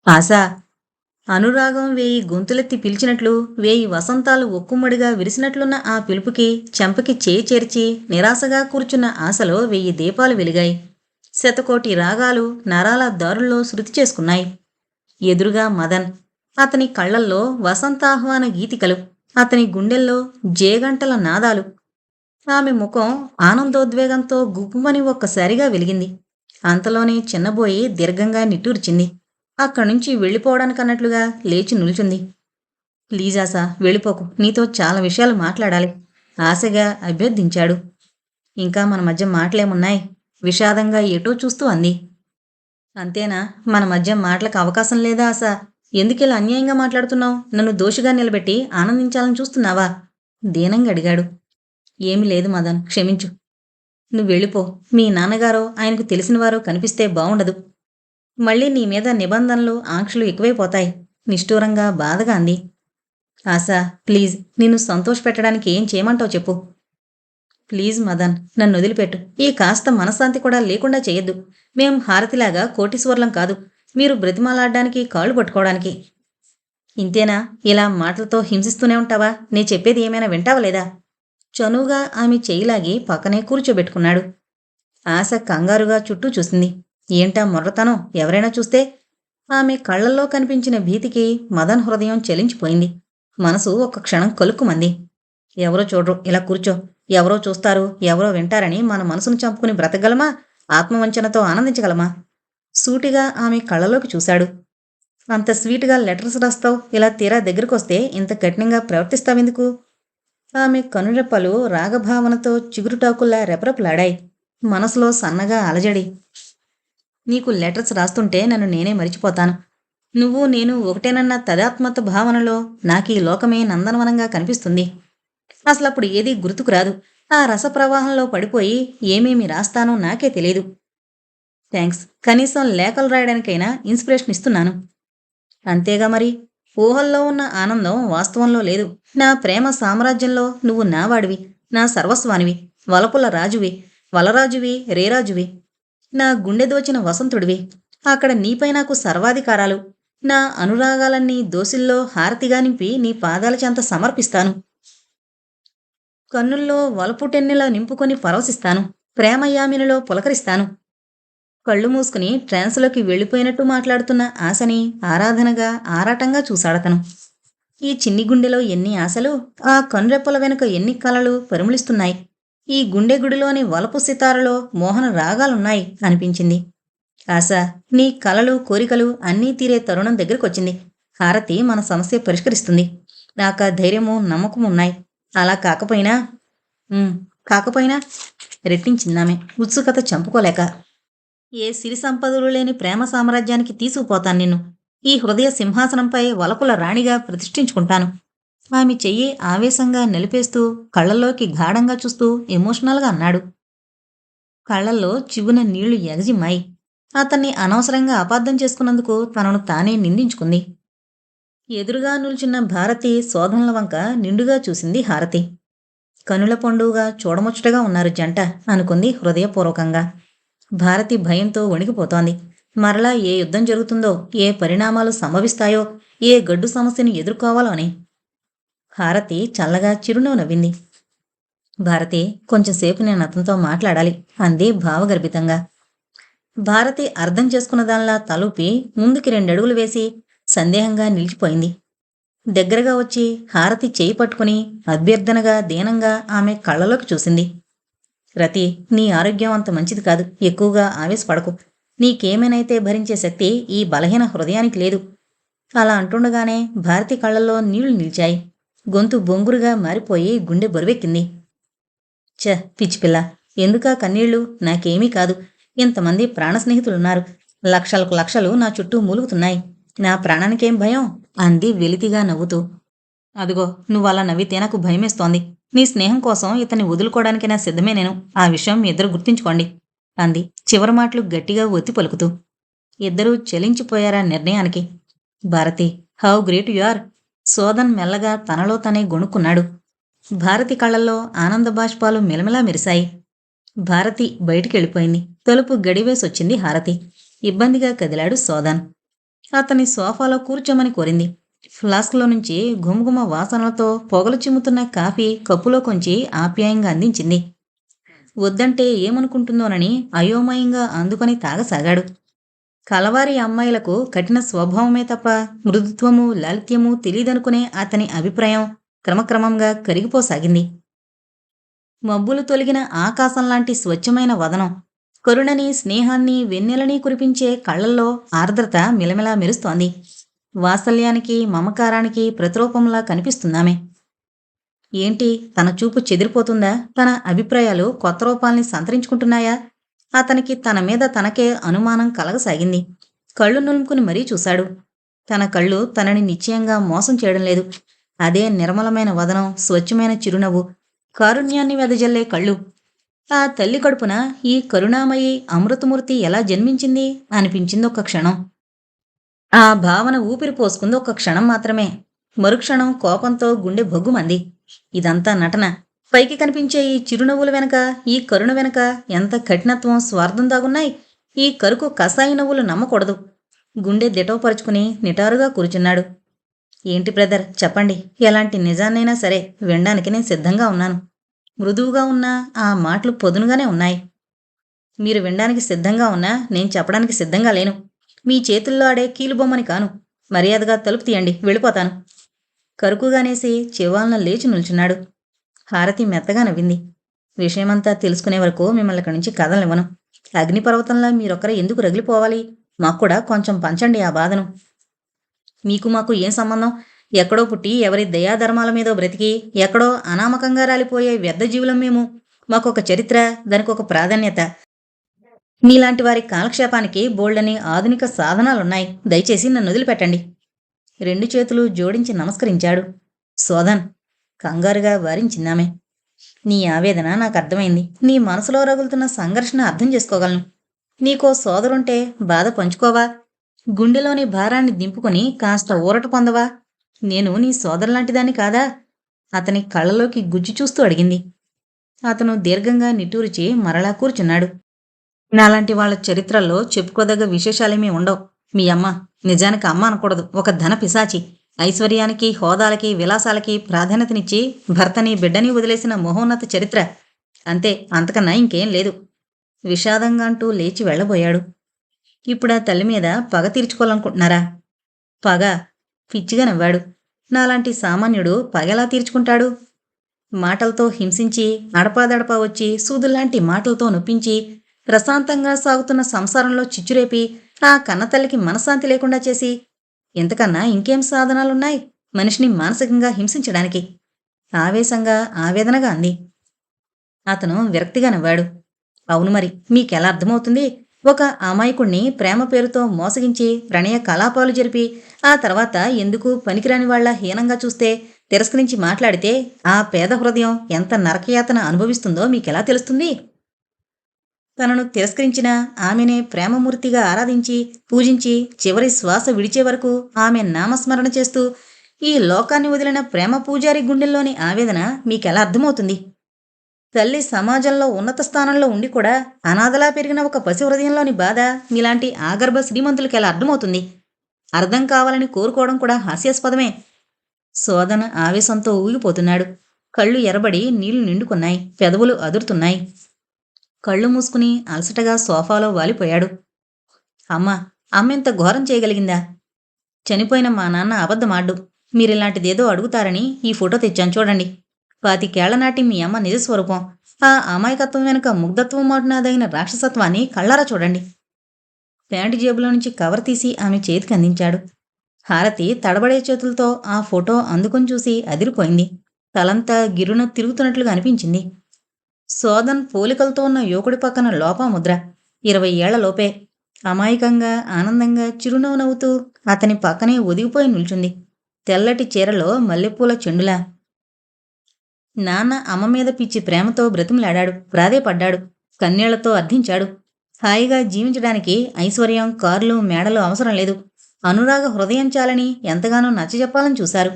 ఆశ. అనురాగం వేయి గొంతులెత్తి పిలిచినట్లు, వేయి వసంతాలు ఒక్కుమ్మడిగా విరిసినట్లున్న ఆ పిలుపుకి చెంపకి చేయి చేర్చి నిరాశగా కూర్చున్న ఆశలో వెయ్యి దీపాలు వెలిగాయి. శతకోటి రాగాలు నరాల దారుల్లో శృతి చేసుకున్నాయి. ఎదురుగా మదన్. అతని కళ్లల్లో వసంతాహ్వాన గీతికలు, అతని గుండెల్లో జేగంటల నాదాలు. ఆమె ముఖం ఆనందోద్వేగంతో గుగ్గుమని ఒక్కసారిగా వెలిగింది. అంతలోనే చిన్నబోయి దీర్ఘంగా నిట్టూర్చింది. అక్కడ్నుంచి వెళ్ళిపోవడానికన్నట్లుగా లేచి నిల్చుంది. ప్లీజ్ ఆశా, వెళ్ళిపోకు. నీతో చాలా విషయాలు మాట్లాడాలి ఆశగా అభ్యర్థించాడు. ఇంకా మన మధ్య మాటలేమున్నాయి? విషాదంగా ఎటో చూస్తూ అంది. అంతేనా? మన మధ్య మాటలకు అవకాశం లేదా ఆశా? ఎందుకిలా అన్యాయంగా మాట్లాడుతున్నావు? నన్ను దోషిగా నిలబెట్టి ఆనందించాలని చూస్తున్నావా? దీనంగా అడిగాడు. ఏమీ లేదు మదన్, క్షమించు. నువ్వెళ్ళిపో. మీ నాన్నగారో ఆయనకు తెలిసినవారో కనిపిస్తే బావుండదు. మళ్ళీ నీ మీద నిబంధనలు ఆంక్షలు ఎక్కువైపోతాయి నిష్ఠూరంగా బాధగా అంది. ఆశా, ప్లీజ్, నిన్ను సంతోషపెట్టడానికి ఏం చేయమంటావు చెప్పు. ప్లీజ్ మదన్, నన్ను వదిలిపెట్టు. ఈ కాస్త మనశ్శాంతి కూడా లేకుండా చేయొద్దు. మేం హారతిలాగా కోటీశ్వర్లం కాదు. మీరు బ్రతిమాలాడ్డానికి కాళ్ళు పట్టుకోవడానికి. ఇంతేనా? ఇలా మాటలతో హింసిస్తూనే ఉంటావా? నే చెప్పేది ఏమైనా వింటావా లేదా? చనువుగా ఆమె చేయిలాగి పక్కనే కూర్చోబెట్టుకున్నాడు. ఆశ కంగారుగా చుట్టూ చూసింది. ఏంటా మొర్రతనం? ఎవరైనా చూస్తే? ఆమె కళ్లల్లో కనిపించిన భీతికి మదన్ హృదయం చలించిపోయింది. మనసు ఒక్క క్షణం కలుక్కుమంది. ఎవరో చూడరు, ఇలా కూర్చో. ఎవరో చూస్తారు, ఎవరో వింటారని మన మనసును చంపుకుని బ్రతకగలమా? ఆత్మవంచనతో ఆనందించగలమా? సూటిగా ఆమె కళ్ళలోకి చూశాడు. అంత స్వీట్గా లెటర్స్ రాస్తావు, ఇలా తీరా దగ్గరకొస్తే ఇంత కఠినంగా ప్రవర్తిస్తావెందుకు? ఆమె కనురెప్పలు రాగభావనతో చిగురుటాకుల్లా రెపరెపలాడాయి. మనసులో సన్నగా అలజడి. నీకు లెటర్స్ రాస్తుంటే నన్ను నేనే మరిచిపోతాను. నువ్వు నేను ఒకటేనన్న తదాత్మత భావనలో నాకీ లోకమే నందనవనంగా కనిపిస్తుంది. అసలప్పుడు ఏదీ గుర్తుకు రాదు. ఆ రసప్రవాహంలో పడిపోయి ఏమేమి రాస్తానో నాకే తెలీదు. థ్యాంక్స్. కనీసం లేఖలు రాయడానికైనా ఇన్స్పిరేషన్ ఇస్తున్నాను. అంతేగా మరి. ఊహల్లో ఉన్న ఆనందం వాస్తవంలో లేదు. నా ప్రేమ సామ్రాజ్యంలో నువ్వు నావాడివి, నా సర్వస్వానివి, వలపుల రాజువి, వలరాజువి, రేరాజువి, నా గుండె దోచిన వసంతుడివి. అక్కడ నీపై నాకు సర్వాధికారాలు. నా అనురాగాలన్నీ దోసిల్లో హారతిగా నింపి నీ పాదాల చెంత సమర్పిస్తాను. కన్నుల్లో వలపుటెన్నెలా నింపుకొని పరవశిస్తాను. ప్రేమయామినిలో పులకరిస్తాను. కళ్ళు మూసుకుని ట్రాన్స్లోకి వెళ్ళిపోయినట్టు మాట్లాడుతున్న ఆశని ఆరాధనగా ఆరాటంగా చూశాడతను. ఈ చిన్ని గుండెలో ఎన్ని ఆశలు, ఆ కనురెప్పల వెనుక ఎన్ని కలలు పరిమళిస్తున్నాయి. ఈ గుండె గుడిలోని వలపు సితారలో మోహన రాగాలున్నాయి అనిపించింది. ఆశ, నీ కలలు కోరికలు అన్నీ తీరే తరుణం దగ్గరకొచ్చింది. హారతి మన సమస్య పరిష్కరిస్తుంది. నాకా ధైర్యము నమ్మకము ఉన్నాయి. అలా కాకపోయినా కాకపోయినా రెట్టించిందామె ఉత్సుకత చంపుకోలేక. ఏ సిరి సంపదలు లేని ప్రేమ సామ్రాజ్యానికి తీసుకుపోతాను నిన్ను. ఈ హృదయ సింహాసనంపై వలపుల రాణిగా ప్రతిష్ఠించుకుంటాను. ఆమె చెయ్యి ఆవేశంగా నిలిపేస్తూ కళ్లల్లోకి గాఢంగా చూస్తూ ఎమోషనల్గా అన్నాడు. కళ్లల్లో చివున నీళ్లు ఎగజిమ్మాయి. అతన్ని అనవసరంగా అపార్థం చేసుకున్నందుకు తనను తానే నిందించుకుంది. ఎదురుగా నిల్చున్న భారతి శోధనల వంక నిండుగా చూసింది హారతి. కనుల పండువుగా చూడముచ్చటగా ఉన్నారు జంట అనుకుంది హృదయపూర్వకంగా. భారతి భయంతో వణికిపోతోంది. మరలా ఏ యుద్ధం జరుగుతుందో, ఏ పరిణామాలు సంభవిస్తాయో, ఏ గడ్డు సమస్యను ఎదుర్కోవాలో అని. హారతి చల్లగా చిరునవ్వు నవ్వింది. భారతి, కొంచెంసేపు నేను అతనితో మాట్లాడాలి అంది భావగర్భితంగా. భారతి అర్థం చేసుకున్న దానిలా తలూపి ముందుకి 2 అడుగులు వేసి సందేహంగా నిలిచిపోయింది. దగ్గరగా వచ్చి హారతి చేయి పట్టుకుని అభ్యర్థనగా దీనంగా ఆమె కళ్ళలోకి చూసింది. రతి, నీ ఆరోగ్యం అంత మంచిది కాదు. ఎక్కువగా ఆవేశపడకు. నీకేమైనైతే భరించే శక్తి ఈ బలహీన హృదయానికి లేదు. అలా అంటుండగానే భారతి కళ్ళల్లో నీళ్లు నిలిచాయి. గొంతు బొంగురుగా మారిపోయి గుండె బరువెక్కింది. పిచ్చిపిల్ల, ఎందుకా కన్నీళ్లు? నాకేమీ కాదు. ఇంతమంది ప్రాణ స్నేహితులున్నారు. లక్షలకు లక్షలు నా చుట్టూ మూలుగుతున్నాయి. నా ప్రాణానికేం భయం అంది వెలితిగా నవ్వుతూ. అదిగో, నువ్వలా నవ్వితే నాకు భయమేస్తోంది. నీ స్నేహం కోసం ఇతన్ని వదులుకోవడానికైనా సిద్ధమే నేను. ఆ విషయం మీ ఇద్దరు గుర్తుంచుకోండి అంది చివరి మాటలు గట్టిగా ఒత్తి పలుకుతూ. ఇద్దరూ చలించిపోయారా నిర్ణయానికి. Bharati, how great you are. సోదన్ మెల్లగా తనలో తనే గొణుక్కున్నాడు. భారతి కళ్ళల్లో ఆనంద బాష్పాలు మిలమిలా మెరిశాయి. భారతి బయటికెళ్ళిపోయింది. తలుపు గడివేసొచ్చింది హారతి. ఇబ్బందిగా కదిలాడు సోదన్. అతని సోఫాలో కూర్చోమని కోరింది. ఫ్లాస్క్లో నుంచి ఘుమఘుమ వాసనలతో పొగలు చిమ్ముతున్న కాఫీ కప్పులో కొంచి ఆప్యాయంగా అందించింది. వద్దంటే ఏమనుకుంటుందోనని అయోమయంగా అందుకొని తాగసాగాడు. కలవారి అమ్మాయిలకు కఠిన స్వభావమే తప్ప మృదుత్వము లాలిత్యము తెలీదనుకునే అతని అభిప్రాయం క్రమక్రమంగా కరిగిపోసాగింది. మబ్బులు తొలగిన ఆకాశంలాంటి స్వచ్ఛమైన వదనం, కరుణని స్నేహాన్ని వెన్నెలని కురిపించే కళ్ళల్లో ఆర్ద్రత మిలమిలా మెరుస్తోంది. వాత్సల్యానికి మమకారానికి ప్రతిరూపంలా కనిపిస్తుందామె. ఏంటి, తన చూపు చెదిరిపోతుందా? తన అభిప్రాయాలు కొత్త రూపాల్ని సంతరించుకుంటున్నాయా? అతనికి తన మీద తనకే అనుమానం కలగసాగింది. కళ్ళు నులుముకుని మరీ చూశాడు. తన కళ్ళు తనని నిశ్చయంగా మోసం చేయడం లేదు. అదే నిర్మలమైన వదనం, స్వచ్ఛమైన చిరునవ్వు, కారుణ్యాన్ని వెదజల్లే కళ్ళు. ఆ తల్లి కడుపున ఈ కరుణామయి అమృతమూర్తి ఎలా జన్మించింది అనిపించింది ఒక్క క్షణం. ఆ భావన ఊపిరి పోసుకుంది ఒక్క క్షణం మాత్రమే. మరుక్షణం కోపంతో గుండె భొగ్గుమంది. ఇదంతా నటన. పైకి కనిపించే ఈ చిరునవ్వుల వెనక, ఈ కరుణ వెనక ఎంత కఠినత్వం, స్వార్థం దాగున్నాయి. ఈ కరుకు కసాయి నవ్వులు నమ్మకూడదు. గుండె దిటవపరుచుకుని నిటారుగా కూర్చున్నాడు. ఏంటి బ్రదర్, చెప్పండి. ఎలాంటి నిజాన్నైనా సరే వినడానికి నేను సిద్ధంగా ఉన్నాను. మృదువుగా ఉన్న ఆ మాటలు పొదునుగానే ఉన్నాయి. మీరు వినడానికి సిద్ధంగా ఉన్నా నేను చెప్పడానికి సిద్ధంగా లేను. మీ చేతుల్లో ఆడే కీలుబొమ్మని కాను. మర్యాదగా తలుపు తీయండి, వెళ్ళిపోతాను. కరుకుగానేసి చివాలన లేచి నిల్చున్నాడు. హారతి మెత్తగా నవ్వింది. విషయమంతా తెలుసుకునే వరకు మిమ్మల్ని ఇక్కడి నుంచి కదలనివ్వను. అగ్నిపర్వతంలా మీరొక్కరే ఎందుకు రగిలిపోవాలి? మాకు కూడా కొంచెం పంచండి ఆ బాధను. మీకు మాకు ఏం సంబంధం? ఎక్కడో పుట్టి ఎవరి దయాధర్మాల మీదో బ్రతికి ఎక్కడో అనామకంగా రాలిపోయే వ్యర్థ జీవులం మేము. మాకొక చరిత్ర, దానికొక ప్రాధాన్యత. మీలాంటి వారి కాలక్షేపానికి బోల్డని ఆధునిక సాధనాలున్నాయి. దయచేసి నన్ను వదిలిపెట్టండి. రెండు చేతులు జోడించి నమస్కరించాడు. సోదన్, కంగారుగా వారించిందామె. నీ ఆవేదన నాకు అర్థమైంది. నీ మనసులో రగులుతున్న సంఘర్షణ అర్థం చేసుకోగలను. నీకో సోదరుంటే బాధ పంచుకోవా? గుండెలోని భారాన్ని దింపుకొని కాస్త ఊరట పొందవా? నేను నీ సోదరులాంటిదాన్ని కాదా? అతని కళ్ళలోకి గుజ్జు చూస్తూ అడిగింది. అతను దీర్ఘంగా నిట్టూర్చి మరలా కూర్చున్నాడు. నాలాంటి వాళ్ళ చరిత్రల్లో చెప్పుకోదగ్గ విశేషాలేమీ ఉండవు. మీ అమ్మ నిజానికి అమ్మ అనకూడదు, ఒక ధన పిశాచి. ఐశ్వర్యానికి, హోదాలకి, విలాసాలకి ప్రాధాన్యతనిచ్చి భర్తని బిడ్డని వదిలేసిన మహోన్నత చరిత్ర. అంతే, అంతకన్నా ఇంకేం లేదు. విషాదంగా అంటూ లేచి వెళ్ళబోయాడు. ఇప్పుడా తల్లి మీద పగ తీర్చుకోవాలనుకుంటున్నారా? పగ? పిచ్చిగా నవ్వాడు. నాలాంటి సామాన్యుడు పగెలా తీర్చుకుంటాడు? మాటలతో హింసించి, అడపాదడపా వచ్చి సూదుల్లాంటి మాటలతో నొప్పించి, ప్రశాంతంగా సాగుతున్న సంసారంలో చిచ్చురేపి ఆ కన్నతల్లికి మనశ్శాంతి లేకుండా చేసి, ఇంతకన్నా ఇంకేం సాధనాలున్నాయి మనిషిని మానసికంగా హింసించడానికి? ఆవేశంగా, ఆవేదనగా అంది. అతను విరక్తిగా నవ్వాడు. అవును మరి, మీకెలా అర్థమవుతుంది? ఒక అమాయకుణ్ణి ప్రేమ పేరుతో మోసగించి ప్రణయ కలాపాలు జరిపి ఆ తర్వాత ఎందుకు పనికిరాని వాళ్ల హీనంగా చూస్తే, తిరస్కరించి మాట్లాడితే ఆ పేద హృదయం ఎంత నరకయాతన అనుభవిస్తుందో మీకెలా తెలుస్తుంది? తనను తిరస్కరించిన ఆమెనే ప్రేమమూర్తిగా ఆరాధించి, పూజించి, చివరి శ్వాస విడిచే వరకు ఆమె నామస్మరణ చేస్తూ ఈ లోకాన్ని వదిలిన ప్రేమ పూజారి గుండెల్లోని ఆవేదన మీకెలా అర్థమవుతుంది? తల్లి సమాజంలో ఉన్నత స్థానంలో ఉండి కూడా అనాథలా పెరిగిన ఒక పసి హృదయంలోని బాధ మీలాంటి ఆగర్భ శ్రీమంతులకి ఎలా అర్థమవుతుంది? అర్థం కావాలని కోరుకోవడం కూడా హాస్యాస్పదమే. సోదన ఆవేశంతో ఊగిపోతున్నాడు. కళ్ళు ఎర్రబడి నీళ్లు నిండుకున్నాయి. పెదవులు అదురుతున్నాయి. కళ్ళు మూసుకుని అలసటగా సోఫాలో వాలిపోయాడు. అమ్మెంత ఘోరం చేయగలిగిందా? చనిపోయిన మా నాన్న అబద్ధమాడ్డు. మీరిలాంటిదేదో అడుగుతారని ఈ ఫోటో తెచ్చాను చూడండి. 25 నాటి మీ అమ్మ నిజస్వరూపం. ఆ అమాయకత్వం వెనుక ముగ్ధత్వం మాటునాదైన రాక్షసత్వాన్ని కళ్ళారా చూడండి. ప్యాంటు జేబులో నుంచి కవర్ తీసి ఆమె చేతికి అందించాడు. హారతి తడబడే చేతులతో ఆ ఫోటో అందుకొని చూసి అదిరిపోయింది. తలంతా గిరున తిరుగుతున్నట్లుగా అనిపించింది. సోదన్ పోలికలతో ఉన్న యువకుడి పక్కన లోపాముద్ర. 20 ఏళ్ల లోపే. అమాయకంగా, ఆనందంగా చిరునవ్వు నవ్వుతూ అతని పక్కనే ఒదిగిపోయి నిల్చుంది. తెల్లటి చీరలో మల్లెపూల చెండులా. నాన్న అమ్మ మీద పిచ్చి ప్రేమతో బ్రతిమలాడాడు, ప్రాధేయపడ్డాడు, కన్నీళ్లతో అర్థించాడు. హాయిగా జీవించడానికి ఐశ్వర్యం, కార్లు, మేడలు అవసరం లేదు. అనురాగ హృదయం చాలని ఎంతగానో నచ్చజెప్పాలని చూశారు.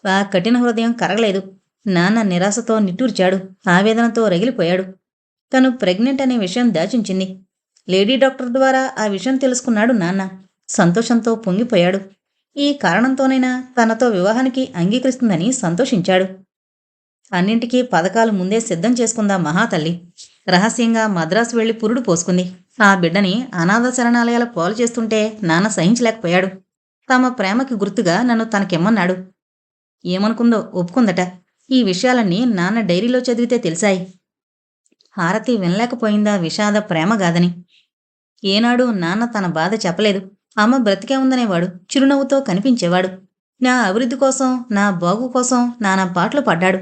ఆ కఠిన హృదయం కరగలేదు. నాన్న నిరాశతో నిట్టూర్చాడు, ఆవేదనతో రగిలిపోయాడు. తను ప్రెగ్నెంట్ అనే విషయం దాచుంచింది. లేడీ డాక్టర్ ద్వారా ఆ విషయం తెలుసుకున్నాడు నాన్న. సంతోషంతో పొంగిపోయాడు. ఈ కారణంతోనైనా తనతో వివాహానికి అంగీకరిస్తుందని సంతోషించాడు. అన్నింటికీ పథకాలు ముందే సిద్ధం చేసుకుందా మహాతల్లి. రహస్యంగా మద్రాసు వెళ్లి పురుడు పోసుకుంది. ఆ బిడ్డని అనాథ శరణాలయాల పాలు చేస్తుంటే నాన్న సహించలేకపోయాడు. తమ ప్రేమకి గుర్తుగా నన్ను తనకిమ్మన్నాడు. ఏమనుకుందో ఒప్పుకుందట. ఈ విషయాలన్నీ నాన్న డైరీలో చదివితే తెలిసాయి. హారతి వినలేకపోయిందా విషాద ప్రేమగాదని. ఏనాడు నాన్న తన బాధ చెప్పలేదు. అమ్మ బ్రతికే ఉందనేవాడు. చిరునవ్వుతో కనిపించేవాడు. నా అభివృద్ధి కోసం, నా బాగు కోసం నానా పాటలు పడ్డాడు.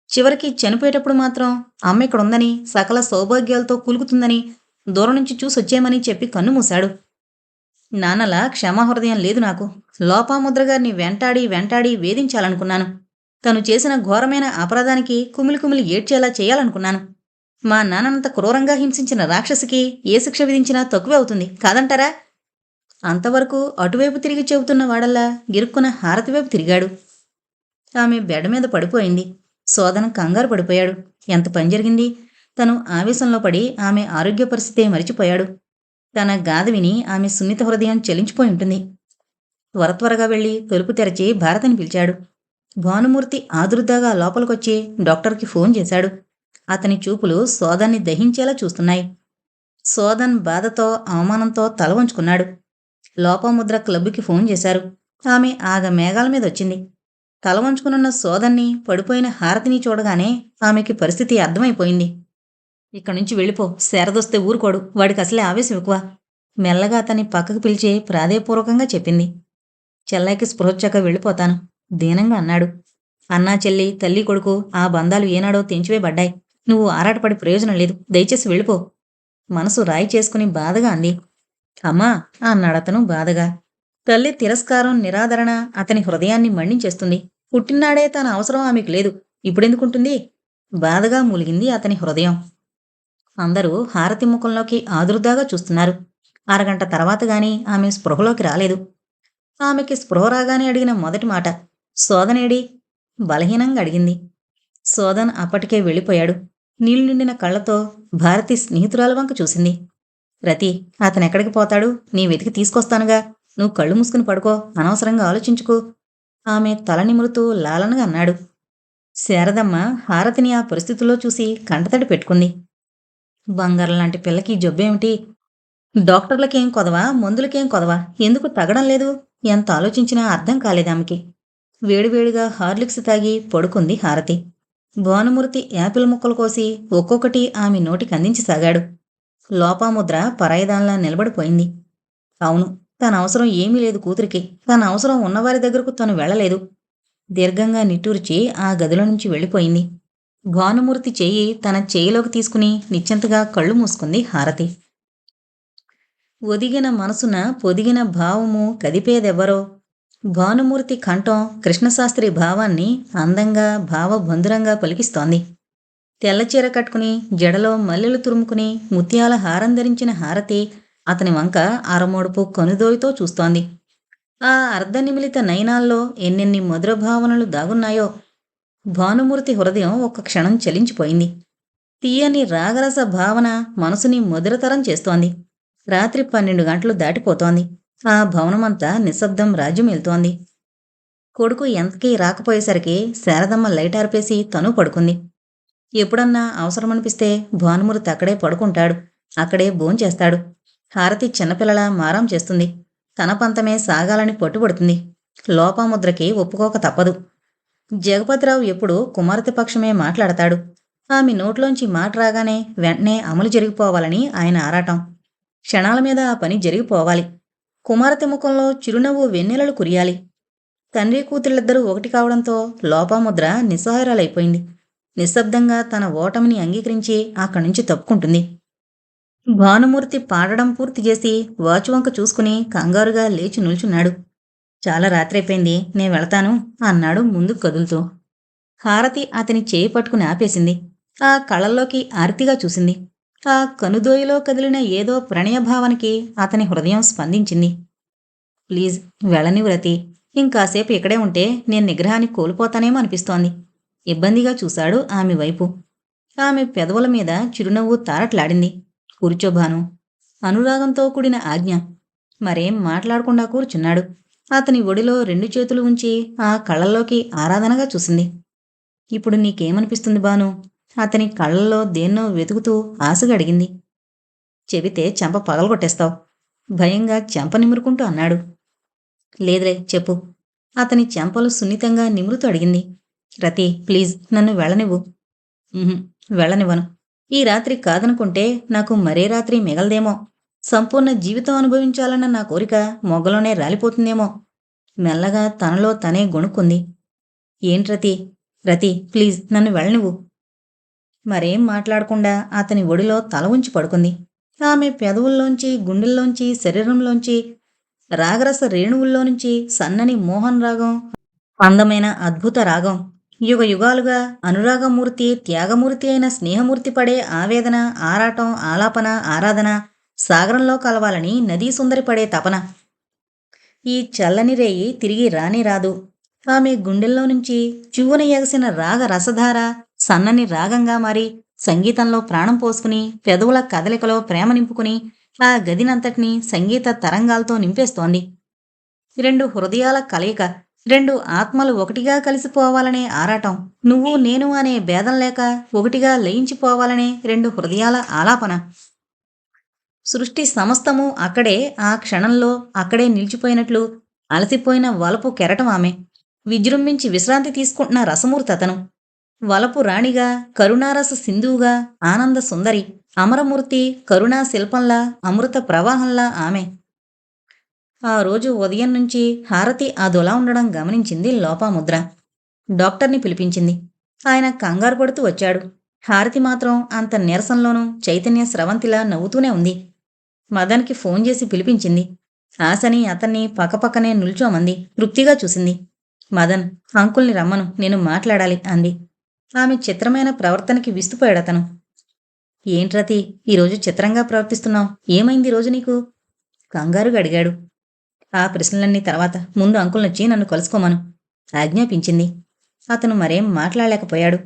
చివరికి చనిపోయేటప్పుడు మాత్రం అమ్మ ఇక్కడుందని, సకల సౌభాగ్యాలతో కులుకుతుందని, దూరం నుంచి చూసొచ్చేయమని చెప్పి కన్నుమూశాడు. నాన్నలా క్షమాహృదయం లేదు నాకు. లోపాముద్రగారిని వెంటాడి వెంటాడి వేధించాలనుకున్నాను. తను చేసిన ఘోరమైన అపరాధానికి కుమిలి కుమిలి ఏడ్చేలా చేయాలనుకున్నాను. మా నాన్నంత క్రూరంగా హింసించిన రాక్షసికి ఏ శిక్ష విధించినా తక్కువే అవుతుంది కాదంటారా? అంతవరకు అటువైపు తిరిగి చెబుతున్న వాడల్లా గిరుక్కున హారతివైపు తిరిగాడు. ఆమె బెడ్ మీద పడిపోయింది. సోదన కంగారు పడిపోయాడు. ఎంత పని జరిగింది? తను ఆవేశంలో పడి ఆమె ఆరోగ్య పరిస్థితే మరిచిపోయాడు. తన గాథ విని ఆమె సున్నిత హృదయం చలించిపోయి ఉంటుంది. త్వరగా వెళ్లి తలుపు తెరచి భారతిని పిలిచాడు. భానుమూర్తి ఆదుర్దాగా లోపలికొచ్చి డాక్టర్కి ఫోన్ చేశాడు. అతని చూపులు సోదన్ని దహించేలా చూస్తున్నాయి. సోదన్ బాధతో అవమానంతో తల వంచుకున్నాడు. లోపముద్ర క్లబ్కి ఫోన్ చేశారు. ఆమె ఆగ మేఘాల మీద వచ్చింది. తల వంచుకునున్న సోదన్ని, పడిపోయిన హారతిని చూడగానే ఆమెకి పరిస్థితి అర్థమైపోయింది. ఇక్కడి నుంచి వెళ్ళిపో, శారదొస్తే ఊరుకోడు, వాడికి అసలే ఆవేశం ఎక్కువ. మెల్లగా అతన్ని పక్కకు పిలిచి ప్రాధేయపూర్వకంగా చెప్పింది. చెల్లైకి స్పృహొచ్చాక వెళ్ళిపోతాను దీనంగా అన్నాడు. అన్నా చెల్లి, తల్లి కొడుకు ఆ బంధాలు ఏనాడో తెంచివేయబడ్డాయి. నువ్వు ఆరాటపడి ప్రయోజనం లేదు, దయచేసి వెళ్ళిపో. మనసు రాయి చేసుకుని బాధగా అంది. అమ్మా అన్నాడతను బాధగా. తల్లి తిరస్కారం, నిరాదరణ అతని హృదయాన్ని మండించేస్తుంది. పుట్టినాడే తన అవసరం ఆమెకు లేదు, ఇప్పుడెందుకుంటుంది? బాధగా మూలిగింది అతని హృదయం. అందరూ హారతి ముఖంలోకి ఆదుర్దాగా చూస్తున్నారు. అరగంట తర్వాత గాని ఆమె స్పృహలోకి రాలేదు. ఆమెకి స్పృహ రాగానే అడిగిన మొదటి మాట, సోదనేడి? బలహీనంగా అడిగింది. సోదన్ అప్పటికే వెళ్ళిపోయాడు. నీళ్లు నిండిన కళ్లతో భారతి స్నేహితురాల వంక చూసింది. రతి, అతనెక్కడికి పోతాడు? నీ వెతికి తీసుకొస్తానుగా. నువ్వు కళ్ళు మూసుకుని పడుకో, అనవసరంగా ఆలోచించుకో. ఆమె తల నిమురుతూ లాలనగా అన్నాడు. శారదమ్మ హారతిని ఆ పరిస్థితుల్లో చూసి కంటతడి పెట్టుకుంది. బంగారం లాంటి పిల్లకి జబ్బేమిటి? డాక్టర్లకేం కొదవా, మందులకేం కొదవా, ఎందుకు తగ్గడం లేదు? ఎంత ఆలోచించినా అర్థం కాలేదామెకి. వేడివేడిగా హార్లిక్స్ తాగి పడుకుంది హారతి. భానుమూర్తి యాపిల్ ముక్కలు కోసి ఒక్కొక్కటి ఆమె నోటికి అందించసాగాడు. లోపాముద్ర పరాయిదాన్లా నిలబడిపోయింది. అవును, తన అవసరం ఏమీ లేదు కూతురికి. తన అవసరం ఉన్నవారి దగ్గరకు తను వెళ్లలేదు. దీర్ఘంగా నిట్టూర్చి ఆ గదిలో నుంచి వెళ్ళిపోయింది. భానుమూర్తి చెయ్యి తన చేయిలోకి తీసుకుని నిశ్చింతగా కళ్ళు మూసుకుంది హారతి. ఒదిగిన మనసున పొదిగిన భావము కదిపేదెవ్వరో. భానుమూర్తి కంఠం కృష్ణశాస్త్రి భావాన్ని అందంగా భావబంధురంగా పలికిస్తోంది. తెల్లచీర కట్టుకుని జడలో మల్లెలు తురుముకుని ముత్యాల హారం ధరించిన హారతి అతని వంక అరమోడుపు కనుదోయితో చూస్తోంది. ఆ అర్ధనిమిలిత నయనాల్లో ఎన్నెన్ని మధుర భావనలు దాగున్నాయో. భానుమూర్తి హృదయం ఒక్క క్షణం చలించిపోయింది. తీయని రాగరస భావన మనసుని మధురతరం చేస్తోంది. రాత్రి 12 గంటలు దాటిపోతోంది. ఆ భవనమంతా నిశ్శబ్దం రాజ్యమేలుతోంది. కొడుకు ఎంతకీ రాకపోయేసరికి శారదమ్మ లైట్ ఆర్పేసి తను పడుకుంది. ఎప్పుడన్నా అవసరమనిపిస్తే భానుమూర్తి అక్కడే పడుకుంటాడు, అక్కడే భోంచేస్తాడు. హారతి చిన్నపిల్లలా మారాం చేస్తుంది. తన పంతమే సాగాలని పట్టుబడుతుంది. లోపాముద్రకి ఒప్పుకోక తప్పదు. జగపతిరావు ఎప్పుడూ కుమార్తె పక్షమే మాట్లాడతాడు. ఆమె నోట్లోంచి మాట రాగానే వెంటనే అమలు జరిగిపోవాలని ఆయన ఆరాటం. క్షణాల మీద ఆ పని జరిగిపోవాలి. కుమార్తె ముఖంలో చిరునవ్వు వెన్నెలలు కురియాలి. తండ్రి కూతుళ్ళిద్దరూ ఒకటి కావడంతో లోపాముద్ర నిస్సహాయురాలైపోయింది. నిశ్శబ్దంగా తన ఓటమిని అంగీకరించి అక్కడి నుంచి తప్పుకుంటుంది. భానుమూర్తి పాడడం పూర్తి చేసి వాచువంక చూసుకుని కంగారుగా లేచి నిల్చున్నాడు. చాలా రాత్రైపోయింది, నే వెళతాను అన్నాడు ముందుకు కదులుతూ. హారతి అతని చేయి పట్టుకుని ఆపేసింది. ఆ కళ్ళల్లోకి ఆర్తిగా చూసింది. ఆ కనుదోయిలో కదిలిన ఏదో ప్రణయభావానికి అతని హృదయం స్పందించింది. ప్లీజ్ వెళ్ళనివ్వు రతి. ఇంకాసేపు ఇక్కడే ఉంటే నేను నిగ్రహాన్ని కోల్పోతానేమో అనిపిస్తోంది. ఇబ్బందిగా చూశాడు ఆమె వైపు. ఆమె పెదవుల మీద చిరునవ్వు తారట్లాడింది. కూర్చోభాను. అనురాగంతో కూడిన ఆజ్ఞ. మరేం మాట్లాడకుండా కూర్చున్నాడు. అతని ఒడిలో 2 చేతులు ఉంచి ఆ కళ్ళల్లోకి ఆరాధనగా చూసింది. ఇప్పుడు నీకేమనిపిస్తుంది బానూ? అతని కళ్ళల్లో దేన్నో వెతుకుతూ ఆశగా అడిగింది. చెబితే చెంప పగలగొట్టేస్తావు. భయంగా చెంప నిమురుకుంటూ అన్నాడు. లేదులే చెప్పు. అతని చెంపలు సున్నితంగా నిమురుతూ అడిగింది. రతి ప్లీజ్ నన్ను వెళ్ళనివ్వు. ఉహుం, వెళ్ళనివ్వను. ఈ రాత్రి కాదనుకుంటే నాకు మరే రాత్రి మిగలదేమో. సంపూర్ణ జీవితం అనుభవించాలన్న నా కోరిక మొగ్గలోనే రాలిపోతుందేమో. మెల్లగా తనలో తనే గొణుక్కుంది. ఏంట్రతి? రతి ప్లీజ్ నన్ను వెళ్ళనివ్వు. మరేం మాట్లాడకుండా అతని ఒడిలో తల ఉంచి పడుకుంది. ఆమె పెదవుల్లోంచి, గుండెల్లోంచి, శరీరంలోంచి, రాగరస రేణువుల్లో నుంచి సన్నని మోహన్ రాగం, అందమైన అద్భుత రాగం, యుగ యుగాలుగా అనురాగమూర్తి, త్యాగమూర్తి అయిన స్నేహమూర్తి పడే ఆవేదన, ఆరాటం, ఆలాపన, ఆరాధన సాగరంలో కలవాలని నదీ సుందరి పడే తపన. ఈ చల్లని రేయి తిరిగి రానే రాదు. ఆమె గుండెల్లో నుంచి చువ్వున ఎగసిన రాగ రసధార సన్నని రాగంగా మారి సంగీతంలో ప్రాణం పోసుకుని, పెదవుల కదలికలో ప్రేమ నింపుకుని ఆ గదినంతటినీ సంగీత తరంగాలతో నింపేస్తోంది. 2 హృదయాల కలయిక, 2 ఆత్మలు ఒకటిగా కలిసిపోవాలనే ఆరాటం, నువ్వు నేను అనే భేదం లేక ఒకటిగా లయించిపోవాలనే 2 హృదయాల ఆలాపన. సృష్టి సమస్తము అక్కడే, ఆ క్షణంలో అక్కడే నిలిచిపోయినట్లు అలసిపోయిన వలపు కెరటం ఆమె. విజృంభించి విశ్రాంతి తీసుకుంటున్న రసమూర్తతను. వలపు రాణిగా, కరుణారస సింధువుగా, ఆనంద సుందరి, అమరమూర్తి, కరుణా శిల్పంలా, అమృత ప్రవాహంలా ఆమె. ఆ రోజు ఉదయం నుంచి హారతి అదోలా ఉండడం గమనించింది లోపాముద్ర. డాక్టర్ని పిలిపించింది. ఆయన కంగారు పడుతూ వచ్చాడు. హారతి మాత్రం అంత నీరసంలోనూ చైతన్య స్రవంతిలా నవ్వుతూనే ఉంది. మదన్కి ఫోన్ చేసి పిలిపించింది. ఆశని అతన్ని పక్కపక్కనే నిల్చోమంది. తృప్తిగా చూసింది. మదన్, అంకుల్ని రమ్మను, నేను మాట్లాడాలి అంది. ఆమె చిత్రమైన ప్రవర్తనకి విస్తుపోయాడతను. ఏంట్రతి, ఈరోజు చిత్రంగా ప్రవర్తిస్తున్నావు? ఏమైంది రోజు నీకు? కంగారుగా అడిగాడు. ఆ ప్రశ్నలన్నీ తర్వాత, ముందు అంకుల్నొచ్చి నన్ను కలుసుకోమను ఆజ్ఞాపించింది. అతను మరేం మాట్లాడలేకపోయాడు.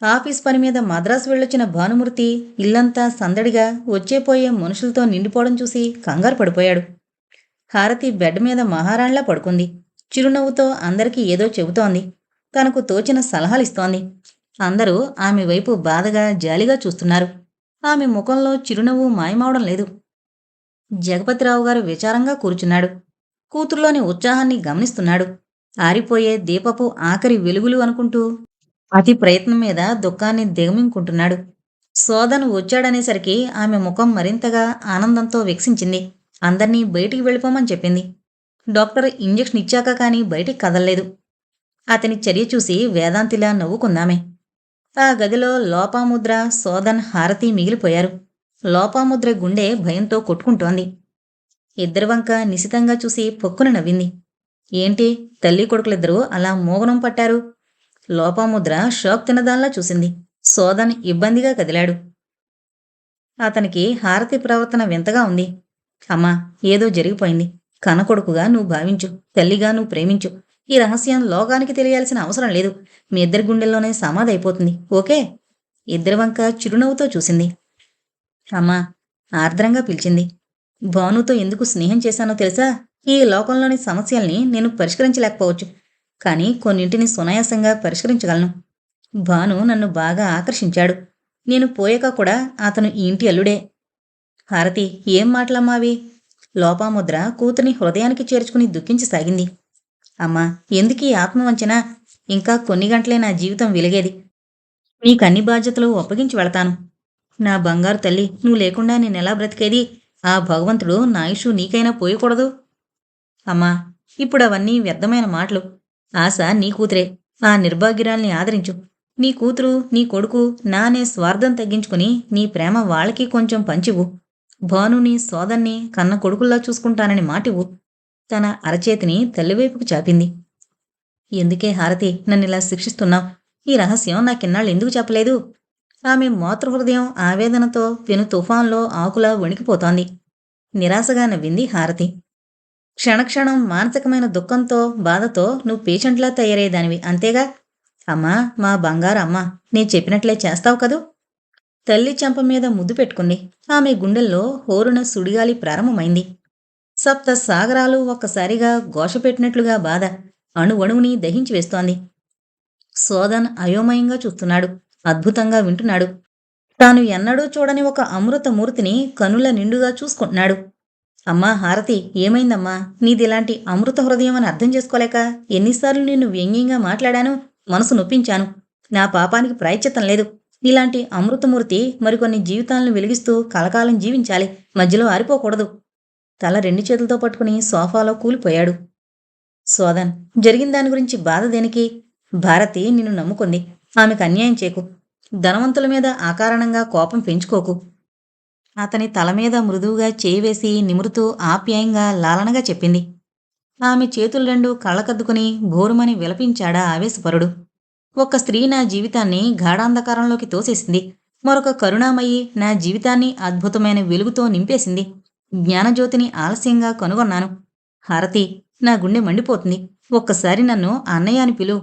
ఆఫీస్ పని మీద మద్రాసు వెళ్ళొచ్చిన భానుమూర్తి ఇల్లంతా సందడిగా వచ్చేపోయే మనుషులతో నిండిపోవడం చూసి కంగారు పడిపోయాడు. హారతి బెడ్ మీద మహారాణిలా పడుకుంది. చిరునవ్వుతో అందరికీ ఏదో చెబుతోంది. తనకు తోచిన సలహాలిస్తోంది. అందరూ ఆమె వైపు బాధగా, జాలిగా చూస్తున్నారు. ఆమె ముఖంలో చిరునవ్వు మాయమవడం లేదు. జగపతిరావు గారు విచారంగా కూర్చున్నాడు. కూతుర్లోని ఉత్సాహాన్ని గమనిస్తున్నాడు. ఆరిపోయే దీపపు ఆఖరి వెలుగులు అనుకుంటూ అతి ప్రయత్నం మీద దుఃఖాన్ని దిగమింగుకుంటున్నాడు. సోదను వచ్చాడనేసరికి ఆమె ముఖం మరింతగా ఆనందంతో వికసించింది. అందర్నీ బయటికి వెళ్ళిపోమని చెప్పింది. డాక్టర్ ఇంజెక్షన్ ఇచ్చాక కానీ బయటికి కదల్లేదు. అతని చర్య చూసి వేదాంతిలా నవ్వుకుందామే. ఆ గదిలో లోపాముద్ర, సోదన్, హారతి మిగిలిపోయారు. లోపాముద్ర గుండె భయంతో కొట్టుకుంటోంది. ఇద్దరి వంక నిశితంగా చూసి పొక్కున నవ్వింది. ఏంటి, తల్లి కొడుకులిద్దరూ అలా మోగనం పట్టారు? లోపాముద్ర షాక్ తినదాల్లా చూసింది. సోదన్ ఇబ్బందిగా కదిలాడు. అతనికి హారతి ప్రవర్తన వింతగా ఉంది. అమ్మా, ఏదో జరిగిపోయింది. కన్నకొడుకుగా నువ్వు భావించు, తల్లిగా నువ్వు ప్రేమించు. ఈ రహస్యం లోకానికి తెలియాల్సిన అవసరం లేదు. మీ ఇద్దరి గుండెల్లోనే సమాధి అయిపోతుంది. ఓకే? ఇద్దరి వంక చిరునవ్వుతో చూసింది. అమ్మా, ఆర్ద్రంగా పిలిచింది. భానుతో ఎందుకు స్నేహం చేశానో తెలుసా? ఈ లోకంలోని సమస్యల్ని నేను పరిష్కరించలేకపోవచ్చు, కానీ కొన్నింటిని సునాయాసంగా పరిష్కరించగలను. భాను నన్ను బాగా ఆకర్షించాడు. నేను పోయాక కూడా అతను ఈ ఇంటి అల్లుడే. హారతి, ఏం మాటలమ్మావి? లోపాముద్ర కూతుర్ని హృదయానికి చేర్చుకుని దుఃఖించసాగింది. అమ్మా, ఎందుకీ ఆత్మవంచన? ఇంకా కొన్ని గంటలే నా జీవితం వెలిగేది. నీకన్ని బాధ్యతలు అప్పగించి వెళతాను. నా బంగారు తల్లి, నువ్వు లేకుండా నేనెలా బ్రతికేది? ఆ భగవంతుడు నా ఆయుషు నీకైనా పోయకూడదు. అమ్మా, ఇప్పుడవన్నీ వ్యర్థమైన మాటలు. ఆశ నీ కూతురే. ఆ నిర్భాగ్యురాల్ని ఆదరించు. నీ కూతురు, నీ కొడుకు నా అనే స్వార్థం తగ్గించుకుని నీ ప్రేమ వాళ్ళకి కొంచెం పంచివ్వు. భానుని, సోదన్ని కన్న కొడుకుల్లా చూసుకుంటానని మాటివ్వు. తన అరచేతిని తల్లివైపుకు చాపింది. ఎందుకే హారతి నన్నిలా శిక్షిస్తున్నావు? ఈ రహస్యం నాకిన్నాళ్ళు ఎందుకు చెప్పలేదు? ఆమె మాతృహృదయం ఆవేదనతో పెను తుఫాన్లో ఆకులా వణికిపోతోంది. నిరాశగా నవ్వింది హారతి. క్షణక్షణం మానసికమైన దుఃఖంతో, బాధతో నువ్వు పేషెంట్లా తయారయ్యేదానివి, అంతేగా? అమ్మా, మా బంగారు అమ్మ, నేను చెప్పినట్లే చేస్తావు కదూ? తల్లి చెంప మీద ముద్దు పెట్టుకుంది. ఆమె గుండెల్లో హోరున సుడిగాలి ప్రారంభమైంది. సప్త సాగరాలు ఒక్కసారిగా ఘోషపెట్టినట్లుగా బాధ అణువణువుని దహించి వేస్తోంది. సోదన్ అయోమయంగా చూస్తున్నాడు. అద్భుతంగా వింటున్నాడు. తాను ఎన్నడూ చూడని ఒక అమృతమూర్తిని కనుల నిండుగా చూసుకుంటున్నాడు. అమ్మా హారతి, ఏమైందమ్మా? నీదిలాంటి అమృత హృదయం అని అర్థం చేసుకోలేక ఎన్నిసార్లు నిన్ను వ్యంగ్యంగా మాట్లాడాను, మనసు నొప్పించాను. నా పాపానికి ప్రాయశ్చిత్తం లేదు. ఇలాంటి అమృతమూర్తి మరికొన్ని జీవితాలను వెలిగిస్తూ కలకాలం జీవించాలి, మధ్యలో ఆరిపోకూడదు. తల రెండు చేతులతో పట్టుకుని సోఫాలో కూలిపోయాడు. సోదన్, జరిగిన దాని గురించి బాధ దేనికి? భారతి నిన్ను నమ్ముకుంది. ఆమెకు అన్యాయం చేకు. ధనవంతుల మీద అకారణంగా కోపం పెంచుకోకు. అతని తల మీద మృదువుగా చేయి వేసి నిమురుతూ ఆప్యాయంగా లాలనగా చెప్పింది. ఆమె చేతులు రెండు కళ్ళకద్దుకుని భోరుమని విలపించాడా ఆవేశపరుడు. ఒక స్త్రీ నా జీవితాన్ని గాఢాంధకారంలోకి తోసేసింది. మరొక కరుణామయి నా జీవితాన్ని అద్భుతమైన వెలుగుతో నింపేసింది. జ్ఞానజ్యోతిని ఆలస్యంగా కనుగొన్నాను. హారతి, నా గుండె మండిపోతుంది. ఒక్కసారి నన్ను అన్నయ్య అని పిలువు.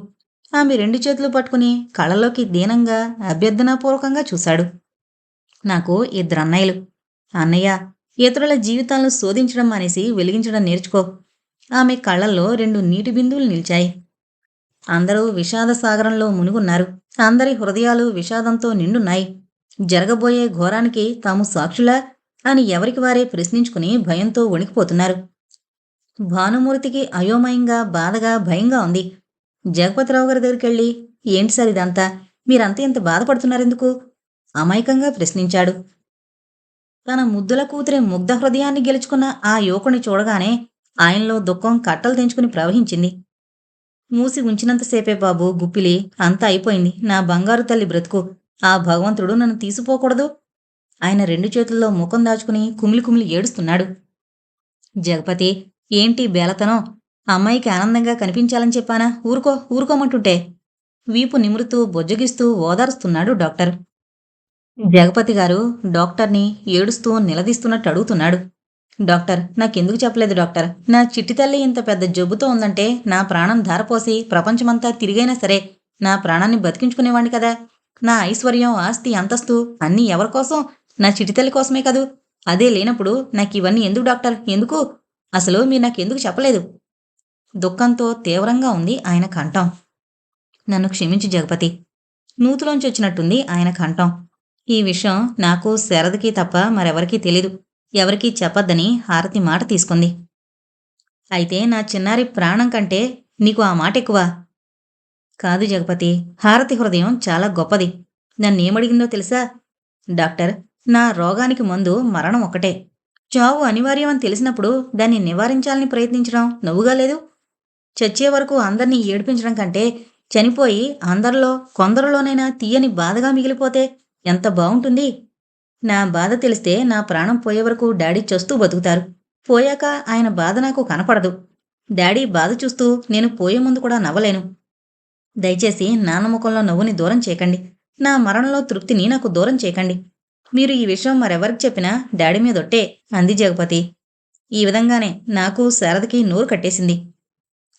ఆమె రెండు చేతులు పట్టుకుని కళ్ళలోకి దీనంగా అభ్యర్థనాపూర్వకంగా చూశాడు. నాకు ఇద్దరు అన్నయ్యలు. అన్నయ్య, ఇతరుల జీవితాలను శోధించడం మానేసి వెలిగించడం నేర్చుకో. ఆమె కళ్ళల్లో రెండు నీటి బిందువులు నిలిచాయి. అందరూ విషాద సాగరంలో మునుగున్నారు. అందరి హృదయాలు విషాదంతో నిండున్నాయి. జరగబోయే ఘోరానికి తాము సాక్షులా అని ఎవరికి వారే ప్రశ్నించుకుని భయంతో వణికిపోతున్నారు. భానుమూర్తికి అయోమయంగా, బాధగా, భయంగా ఉంది. జగపతిరావు గారి దగ్గరికెళ్ళి, ఏంటి సార్ ఇదంతా? మీరంతా ఇంత బాధపడుతున్నారెందుకు? అమాయకంగా ప్రశ్నించాడు. తన ముద్దుల కూతురి ముగ్ధ హృదయాన్ని గెలుచుకున్న ఆ యువకుని చూడగానే ఆయనలో దుఃఖం కట్టలు తెంచుకుని ప్రవహించింది. మూసి ఉంచినంతసేపే బాబు గుప్పిలి, అంతా అయిపోయింది. నా బంగారు తల్లి బ్రతుకు. ఆ భగవంతుడు నన్ను తీసిపోకూడదు. ఆయన రెండు చేతుల్లో ముఖం దాచుకుని కుమిలి కుమిలి ఏడుస్తున్నాడు. జగపతి, ఏంటి బేలతనం? అమ్మాయికి ఆనందంగా కనిపించాలని చెప్పానా? ఊరుకోమంటుంటే వీపు నిమురుతూ బొజ్జగిస్తూ ఓదారుస్తున్నాడు డాక్టర్. జగపతి గారు డాక్టర్ని ఏడుస్తూ నిలదీస్తున్నట్టు అడుగుతున్నాడు. డాక్టర్, నాకెందుకు చెప్పలేదు డాక్టర్? నా చిట్టి తల్లి ఇంత పెద్ద జబ్బుతో ఉందంటే నా ప్రాణం ధారపోసి ప్రపంచమంతా తిరిగైనా సరే నా ప్రాణాన్ని బతికించుకునేవాణ్ణి కదా. నా ఐశ్వర్యం, ఆస్తి, అంతస్తు అన్నీ ఎవరికోసం? నా చిట్టి తల్లి కోసమే కదూ. అదే లేనప్పుడు నాకివన్నీ ఎందుకు డాక్టర్? ఎందుకు? అసలు మీరు నాకెందుకు చెప్పలేదు? దుఃఖంతో తీవ్రంగా ఉంది ఆయన కంఠం. నన్ను క్షమించు జగపతి. నూతులోంచి వచ్చినట్టుంది ఆయన కంఠం. ఈ విషయం నాకు, శరదకి తప్ప మరెవరికీ తెలీదు. ఎవరికీ చెప్పొద్దని హారతి మాట తీసుకుంది. అయితే నా చిన్నారి ప్రాణం కంటే నీకు ఆ మాట ఎక్కువ? కాదు జగపతి, హారతి హృదయం చాలా గొప్పది. నన్నేమడిగిందో తెలుసా? డాక్టర్, నా రోగానికి మందు మరణం ఒక్కటే. చావు అనివార్యం అని తెలిసినప్పుడు దాన్ని నివారించాలని ప్రయత్నించడం నవ్వుగా లేదు? చచ్చే వరకు అందర్నీ ఏడిపించడం కంటే చనిపోయి అందరిలో కొందరిలోనైనా తీయని బాధగా మిగిలిపోతే ఎంత బావుంటుంది? నా బాధ తెలిస్తే నా ప్రాణం పోయే వరకు డాడీ చస్తూ బతుకుతారు. పోయాక ఆయన బాధ నాకు కనపడదు. డాడీ బాధ చూస్తూ నేను పోయే ముందు కూడా నవ్వలేను. దయచేసి నాన్న ముఖంలో నవ్వుని దూరం చేయకండి. నా మరణంలో తృప్తిని నాకు దూరం చేయకండి. మీరు ఈ విషయం మరెవరికి చెప్పినా డాడీ మీదొట్టే అంది జగపతి. ఈ విధంగానే నాకు, శారదకి నోరు కట్టేసింది.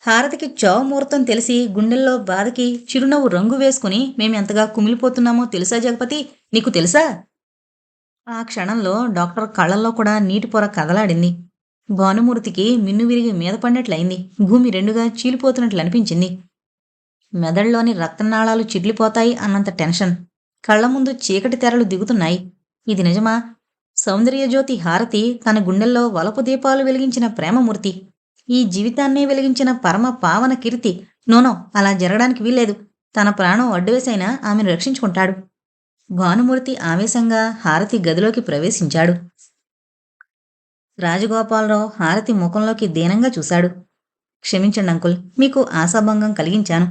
హారతికి చావు ముహూర్తం తెలిసి గుండెల్లో బాధకి చిరునవ్వు రంగు వేసుకుని మేమెంతగా కుమిలిపోతున్నామో తెలుసా జగపతి? నీకు తెలుసా? ఆ క్షణంలో డాక్టర్ కళ్ళల్లో కూడా నీటి పొర కదలాడింది. భానుమూర్తికి మిన్ను విరిగి మీద పడినట్లయింది. భూమి రెండుగా చీలిపోతున్నట్లు అనిపించింది. మెదడులోని రక్తనాళాలు చిట్లిపోతాయి అన్నంత టెన్షన్. కళ్ల ముందు చీకటి తెరలు దిగుతున్నాయి. ఇది నిజమా? సౌందర్యజ్యోతి హారతి తన గుండెల్లో వలపు దీపాలు వెలిగించిన ప్రేమమూర్తి. ఈ జీవితాన్నే వెలిగించిన పరమ పావన కీర్తి. నోనో, అలా జరగడానికి వీల్లేదు. తన ప్రాణం అడ్డువేసైనా ఆమెను రక్షించుకుంటాడు. భానుమూర్తి ఆవేశంగా హారతి గదిలోకి ప్రవేశించాడు. రాజగోపాలరావు హారతి ముఖంలోకి దీనంగా చూశాడు. క్షమించండి అంకుల్, మీకు ఆశాభంగం కలిగించాను.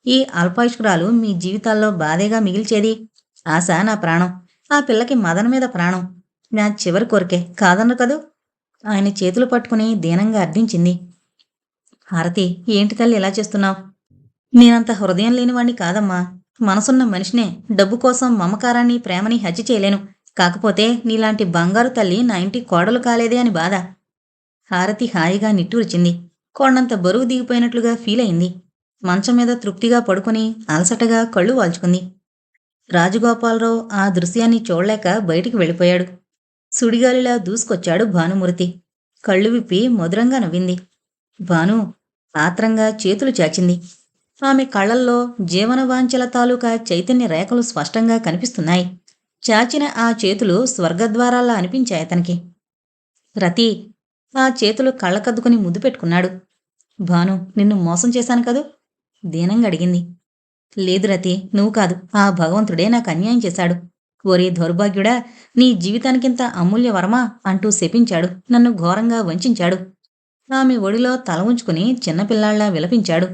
ఈ అల్పాయుష్కురాలు మీ జీవితాల్లో బాధేగా మిగిల్చేది. ఆశ నా ప్రాణం. ఆ పిల్లకి మదన మీద ప్రాణం. నా చివరి కోరికే, కాదన్ను కదూ? ఆయన చేతులు పట్టుకుని దీనంగా అర్థించింది. హారతి, ఏంటి తల్లి ఇలా చేస్తున్నావు? నేనంత హృదయం లేనివాణ్ణి కాదమ్మా. మనసున్న మనిషినే. డబ్బు కోసం మమకారాన్ని, ప్రేమని హత్య చేయలేను. కాకపోతే నీలాంటి బంగారు తల్లి నా ఇంటి కోడలు కాలేదే అని బాధ. హారతి హాయిగా నిట్టూర్చింది. కొండంత బరువు దిగిపోయినట్లుగా ఫీల్ అయింది. మంచం మీద తృప్తిగా పడుకుని అలసటగా కళ్ళు వాల్చుకుంది. రాజగోపాలరావు ఆ దృశ్యాన్ని చూడలేక బయటికి వెళ్ళిపోయాడు. సుడిగాలిలా దూసుకొచ్చాడు భానుమూర్తి. కళ్ళు విప్పి మధురంగా నవ్వింది. భాను ఆత్రంగా చేతులు చాచింది. ఆమె కళ్ళల్లో జీవనవాంఛల తాలూకా చైతన్య రేఖలు స్పష్టంగా కనిపిస్తున్నాయి. చాచిన ఆ చేతులు స్వర్గద్వారాల్లా అనిపించాయతనికి. రతి ఆ చేతులు కళ్ళకద్దుకుని ముద్దు పెట్టుకున్నాడు. భాను నిన్ను మోసం చేశాను కదూ? దీనంగా అడిగింది. లేదు రతి, నువ్వు కాదు, ఆ భగవంతుడే నాకు అన్యాయం చేశాడు. ఓరి దౌర్భాగ్యుడా, నీ జీవితానికింత అమూల్య వరమా అంటూ శపించాడు. నన్ను ఘోరంగా వంచాడు. ఆమె ఒడిలో తల ఉంచుకుని చిన్నపిల్లాళ్లా విలపించాడు.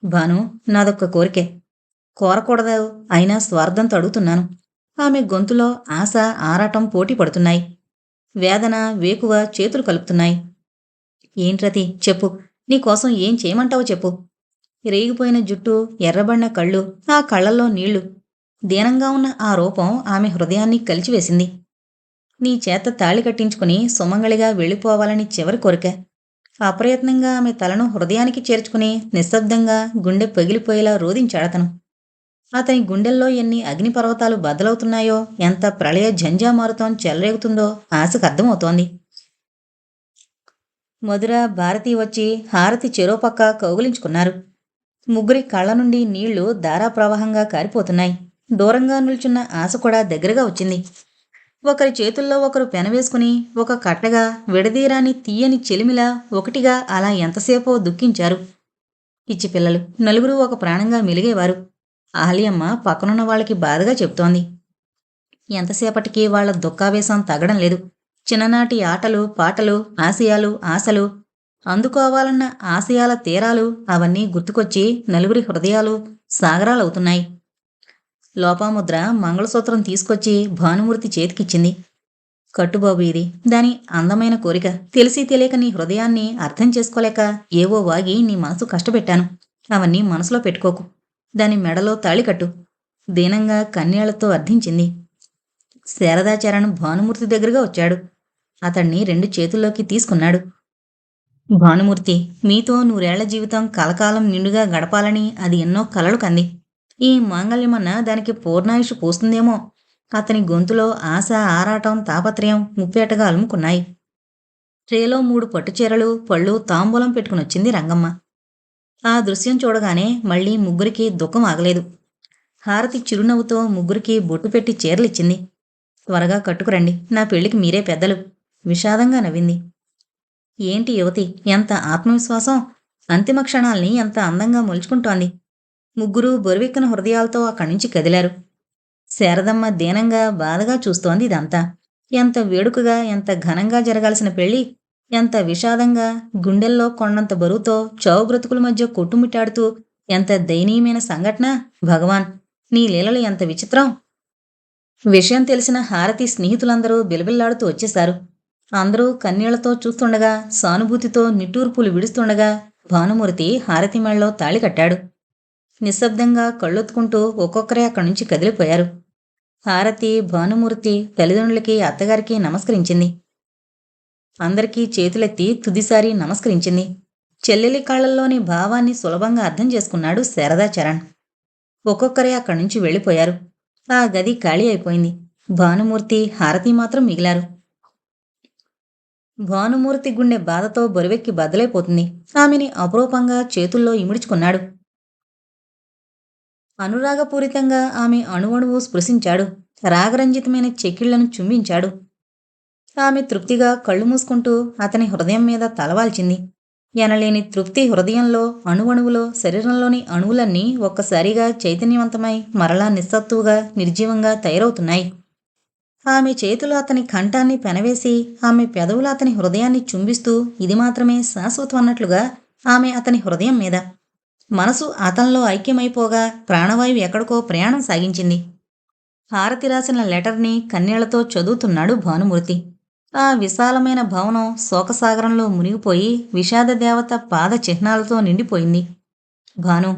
భాను, నాదొక్క కోరికే. కోరకూడదు, అయినా స్వార్థంతో అడుగుతున్నాను. ఆమె గొంతులో ఆశ, ఆరాటం పోటీ పడుతున్నాయి. వేదన, వేకువ చేతులు కలుపుతున్నాయి. ఏంట్రతి, చెప్పు. నీకోసం ఏం చేయమంటావో చెప్పు. రేగిపోయిన జుట్టు, ఎర్రబడిన కళ్ళు, ఆ కళ్ళల్లో నీళ్లు. దీనంగా ఉన్న ఆ రూపం ఆమె హృదయాన్ని కలిచివేసింది. నీ చేత తాళి కట్టించుకుని సుమంగళిగా వెళ్ళిపోవాలని చివరి కోరిక. అప్రయత్నంగా ఆమె తలను హృదయానికి చేర్చుకుని నిశ్శబ్దంగా గుండె పగిలిపోయేలా రోదించాడతను. అతని గుండెల్లో ఎన్ని అగ్నిపర్వతాలు బద్దలవుతున్నాయో, ఎంత ప్రళయ మారుతం చెలరేగుతుందో ఆశకు అర్థమవుతోంది. మధుర, భారతి వచ్చి హారతి చెరోపక్క కౌగిలించుకున్నారు. ముగ్గురి కళ్ళ నుండి నీళ్లు ధారాప్రవాహంగా కారిపోతున్నాయి. దూరంగా నిల్చున్న ఆశ కూడా దగ్గరగా వచ్చింది. ఒకరి చేతుల్లో ఒకరు పెనవేసుకుని ఒక కట్టగా విడదీరాని తీయని చెలిమిలా ఒకటిగా అలా ఎంతసేపో దుఃఖించారు. పిచ్చి పిల్లలు, నలుగురు ఒక ప్రాణంగా మెలిగేవారు. ఆలియమ్మ పక్కనున్న వాళ్ళకి బాధగా చెప్తోంది. ఎంతసేపటికి వాళ్ల దుఃఖావేశం తగ్గడం లేదు. చిన్ననాటి ఆటలు, పాటలు, ఆశయాలు, ఆశలు, అందుకోవాలన్న ఆశయాల తీరాలు అవన్నీ గుర్తుకొచ్చి నలుగురి హృదయాలు సాగరాలవుతున్నాయి. లోపాముద్ర మంగళసూత్రం తీసుకొచ్చి భానుమూర్తి చేతికిచ్చింది. కట్టుబాబు ఇది. దాని అందమైన కోరిక. తెలిసి తెలియక నీ హృదయాన్ని అర్థం చేసుకోలేక ఏవో వాగి నీ మనసు కష్టపెట్టాను. అవన్నీ మనసులో పెట్టుకోకు. దాని మెడలో తాళి కట్టు. దీనంగా కన్యాళ్లతో అర్థించింది. శారదాచరణ్ భానుమూర్తి దగ్గరగా వచ్చాడు. అతణ్ణి 2 చేతుల్లోకి తీసుకున్నాడు. భానుమూర్తి, మీతో 100 ఏళ్ల జీవితం కలకాలం నిండుగా గడపాలని అది ఎన్నో కలలు కంది. ఈ మాంగళ్యమన్న దానికి పూర్ణాయుషు పోస్తుందేమో. అతని గొంతులో ఆశ, ఆరాటం, తాపత్రయం ముప్పేటగా అలుముకున్నాయి. ట్రేలో 3 పట్టుచీరలు, పళ్ళు, తాంబూలం పెట్టుకునొచ్చింది రంగమ్మ. ఆ దృశ్యం చూడగానే మళ్లీ ముగ్గురికి దుఃఖం ఆగలేదు. హారతి చిరునవ్వుతో ముగ్గురికి బొట్టు పెట్టి చీరలిచ్చింది. త్వరగా కట్టుకురండి, నా పెళ్లికి మీరే పెద్దలు. విషాదంగా నవ్వింది. ఏంటి యువతి, ఎంత ఆత్మవిశ్వాసం! అంతిమ క్షణాల్ని ఎంత అందంగా మొలుచుకుంటోంది. ముగ్గురు బరువెక్కిన హృదయాలతో అక్కడ్నుంచి కదిలారు. శారదమ్మ దీనంగా, బాధగా చూస్తోంది ఇదంతా. ఎంత వేడుకగా, ఎంత ఘనంగా జరగాల్సిన పెళ్లి, ఎంత విషాదంగా, గుండెల్లో కొండంత బరువుతో చావు బ్రతుకుల మధ్య కొట్టుమిట్టాడుతూ ఎంత దయనీయమైన సంఘటన! భగవాన్, నీ లీలలు ఎంత విచిత్రం! విషయం తెలిసిన హారతి స్నేహితులందరూ బిలబిల్లాడుతూ వచ్చేశారు. అందరూ కన్నీళ్లతో చూస్తుండగా, సానుభూతితో నిట్టూర్పులు విడుస్తుండగా భానుమూర్తి హారతి మెళ్ళలో తాళి కట్టాడు. నిశ్శబ్దంగా కళ్ళొత్తుకుంటూ ఒక్కొక్కరే అక్కడ్నుంచి కదిలిపోయారు. హారతి, భానుమూర్తి తల్లిదండ్రులకి, అత్తగారికి నమస్కరించింది. అందరికీ చేతులెత్తి తుదిసారి నమస్కరించింది. చెల్లెలి కళ్ళల్లోని భావాన్ని సులభంగా అర్థం చేసుకున్నాడు శారదాచరణ్. ఒక్కొక్కరే అక్కడ్నుంచి వెళ్ళిపోయారు. ఆ గది ఖాళీ అయిపోయింది. భానుమూర్తి, హారతి మాత్రం మిగిలారు. భానుమూర్తి గుండె బాధతో బరువెక్కి బద్దలైపోతుంది. ఆమెని అపురూపంగా చేతుల్లో ఇముడ్చుకున్నాడు. అనురాగపూరితంగా ఆమె అణువణువు స్పృశించాడు. రాగరంజితమైన చెక్కిళ్లను చుంబించాడు. ఆమె తృప్తిగా కళ్ళు మూసుకుంటూ అతని హృదయం మీద తలవాల్చింది. ఎనలేని తృప్తి హృదయంలో, అణువణువులో, శరీరంలోని అణువులన్నీ ఒక్కసారిగా చైతన్యవంతమై మరలా నిస్సత్తువుగా, నిర్జీవంగా తయారవుతున్నాయి. ఆమె చేతులు అతని కంఠాన్ని పెనవేసి, ఆమె పెదవులు అతని హృదయాన్ని చుంబిస్తూ ఇది మాత్రమే శాశ్వతం అన్నట్లుగా ఆమె అతని హృదయం మీద. మనసు అతనిలో ఐక్యమైపోగా ప్రాణవాయువు ఎక్కడికో ప్రయాణం సాగించింది. హారతి రాసిన లెటర్ని కన్నీళ్లతో చదువుతున్నాడు భానుమూర్తి. ఆ విశాలమైన భవనం శోకసాగరంలో మునిగిపోయి విషాద దేవత పాద చిహ్నాలతో నిండిపోయింది. భాను,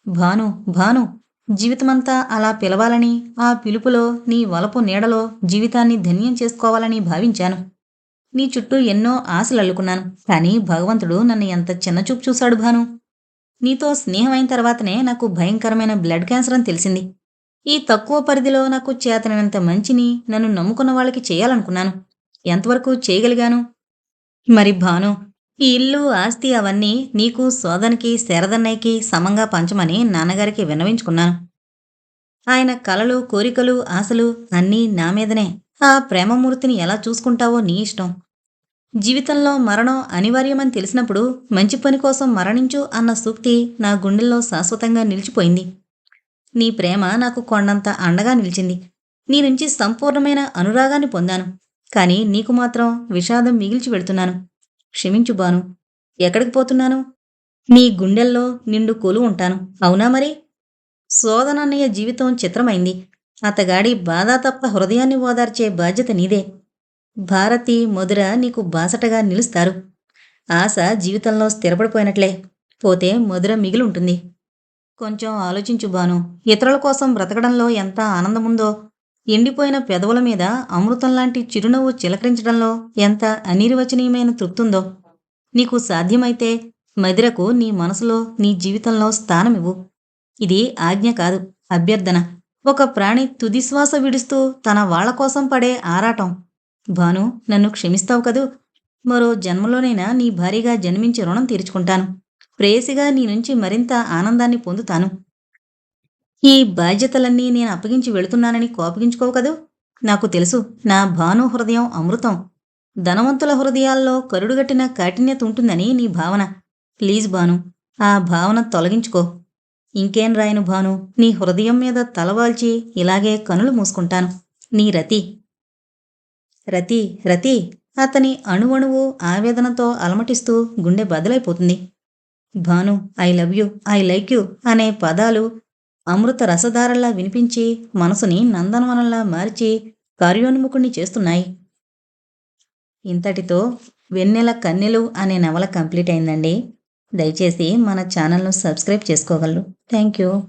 భాను, భాను, జీవితమంతా అలా పిలవాలని, ఆ పిలుపులో, నీ వలపు నీడలో జీవితాన్ని ధన్యం చేసుకోవాలని భావించాను. నీ చుట్టూ ఎన్నో ఆశలల్లుకున్నాను. కానీ భగవంతుడు నన్ను ఎంత చిన్నచూపు చూశాడు భాను. నీతో స్నేహమైన తర్వాతనే నాకు భయంకరమైన బ్లడ్ క్యాన్సర్ అని తెలిసింది. ఈ తక్కువ పరిధిలో నాకు చేతనైనంత మంచిని నన్ను నమ్ముకున్న వాళ్ళకి చేయాలనుకున్నాను. ఎంతవరకు చేయగలిగాను? మరి భాను, ఈ ఇల్లు, ఆస్తి అవన్నీ నీకు, సోదనికి, శారదన్నయ్యకి సమంగా పంచమని నాన్నగారికి విన్నవించుకున్నాను. ఆయన కలలు, కోరికలు, ఆశలు అన్నీ నా మీదనే. ఆ ప్రేమమూర్తిని ఎలా చూసుకుంటావో నీ ఇష్టం. జీవితంలో మరణం అనివార్యమని తెలిసినప్పుడు మంచి పని కోసం మరణించు అన్న సూక్తి నా గుండెల్లో శాశ్వతంగా నిలిచిపోయింది. నీ ప్రేమ నాకు కొండంత అండగా నిలిచింది. నీ నుంచి సంపూర్ణమైన అనురాగాన్ని పొందాను. కానీ నీకు మాత్రం విషాదం మిగిల్చి వెడుతున్నాను. క్షమించు బాను. ఎక్కడికి పోతున్నాను? నీ గుండెల్లో నిండు కొలువు ఉంటాను. అవునా మరి? సోదనన్నయ్య జీవితం చిత్రమైంది. అతగాడి బాధ తప్ప హృదయాన్ని ఓదార్చే బాధ్యత నీదే. భారతి, మధుర నీకు బాసటగా నిలుస్తారు. ఆశ జీవితంలో స్థిరపడిపోయినట్లే. పోతే మధుర మిగిలుంటుంది. కొంచెం ఆలోచించు బాను. ఇతరుల కోసం బ్రతకడంలో ఎంత ఆనందముందో, ఎండిపోయిన పెదవుల మీద అమృతంలాంటి చిరునవ్వు చిలకరించడంలో ఎంత అనిర్వచనీయమైన తృప్తుందో. నీకు సాధ్యమైతే మదిరకు నీ మనసులో, నీ జీవితంలో స్థానమివ్వు. ఇది ఆజ్ఞ కాదు, అభ్యర్థన. ఒక ప్రాణి తుదిశ్వాస విడుస్తూ తన వాళ్ల కోసం పడే ఆరాటం. భాను, నన్ను క్షమిస్తావు కదూ? మరో జన్మలోనైనా నీ భార్యగా జన్మించి రుణం తీర్చుకుంటాను. ప్రేయసిగా నీ నుంచి మరింత ఆనందాన్ని పొందుతాను. ఈ బాధ్యతలన్నీ నేను అప్పగించి వెళుతున్నానని కోపగించుకోవు కదూ? నాకు తెలుసు, నా భాను హృదయం అమృతం. ధనవంతుల హృదయాల్లో కరుడుగట్టిన కాఠిన్యత ఉంటుందని నీ భావన. ప్లీజ్ భాను, ఆ భావన తొలగించుకో. ఇంకేం రాయను భాను, నీ హృదయం మీద తలవాల్చి ఇలాగే కనులు మూసుకుంటాను. నీ రతి. రతి, రతి. అతని అణువణువు ఆవేదనతో అలమటిస్తూ గుండె బదలైపోతుంది. Bhanu, I love you, I like you అనే పదాలు అమృత రసధారల్లా వినిపించి మనసుని నందనవనంలా మార్చి కార్యోన్ముఖుణ్ణి చేస్తున్నాయి. ఇంతటితో వెన్నెల కన్నెలు అనే నవల కంప్లీట్ అయిందండి. దయచేసి మన ఛానల్ను సబ్స్క్రైబ్ చేసుకోగలరు. Thank you.